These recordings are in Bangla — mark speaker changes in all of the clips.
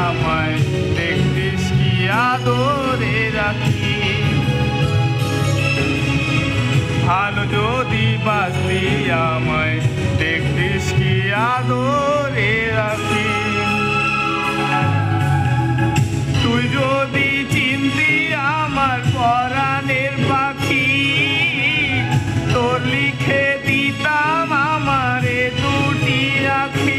Speaker 1: আমায় দেখতিস কি আদরে রাখি। ভালো যদি বাঁচতি আমায় দেখতিস কি আদরে রাখি। তুই যদি চিনতি আমার পরাণের পাখি, তোর লিখে দিতাম আমারে দুটি আখি।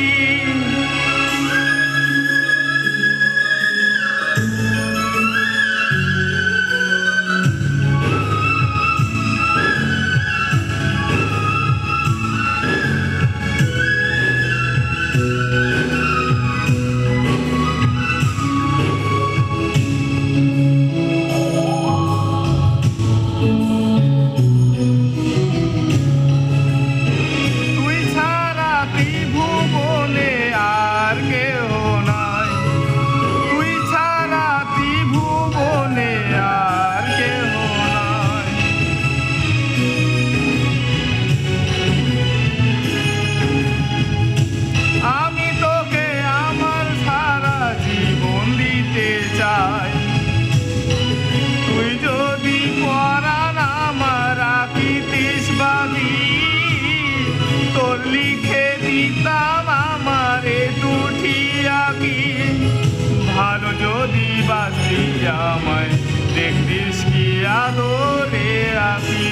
Speaker 1: তুই যদি পরাণ আমার রাখিতিস বাঁধি, তোর লিখে দিতাম আমারে দুটি আঁকি। ভালো যদি বাঁচতি আমায় দেখতিস কি আদরে রাখি।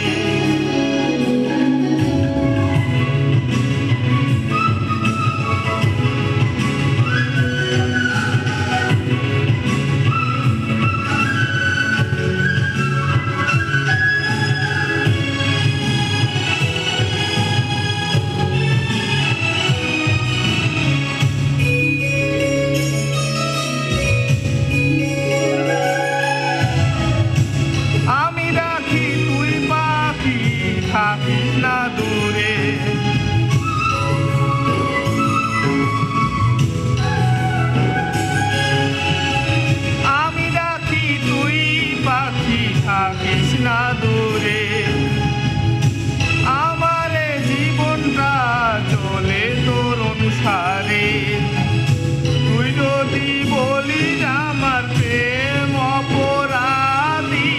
Speaker 1: থাকিস না দূরে, আমি রাখি তুই পাখি থাকিস না দূরে। আমার জীবনটা চলে তোর অনুসারে, তুই যদি বলিস আমার প্রেম অপরাধী,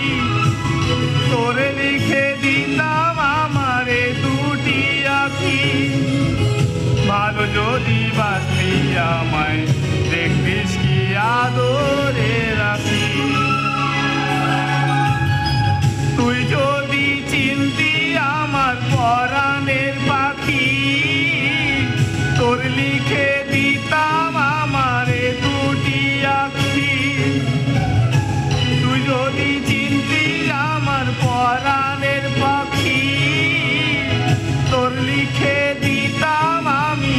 Speaker 1: তোরে লিখে দিতাম আমারে দুটি আঁকি। ভালো যদি বাঁচতি আমায় দেখতিস কি আদরে রাখি। তুই যদি চিনতি আমার পরাণের পাখি, তোর লিখে দিতাম আমারে দুটি আঁকি। তুই যদি চিনতি আমার পরাণের পাখি, তোর লিখে দিতাম আমি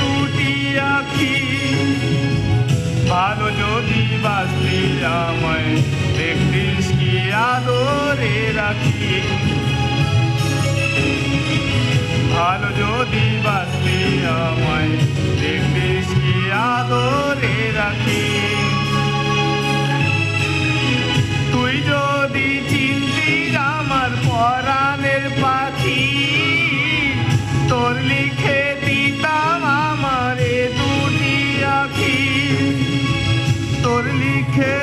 Speaker 1: দুটি আঁকি। ভালো যদি বাঁচতি আমায় দেখতিস কি আদরে রাখি। ভালো যদি বাঁচতি আমায় দেখতিস কি আদরে রাখি। তুই যদি চিনতি আমার পরাণের পাখি, তোর লিখে দিতাম আমারে দুটি আঁকি। তোর লিখে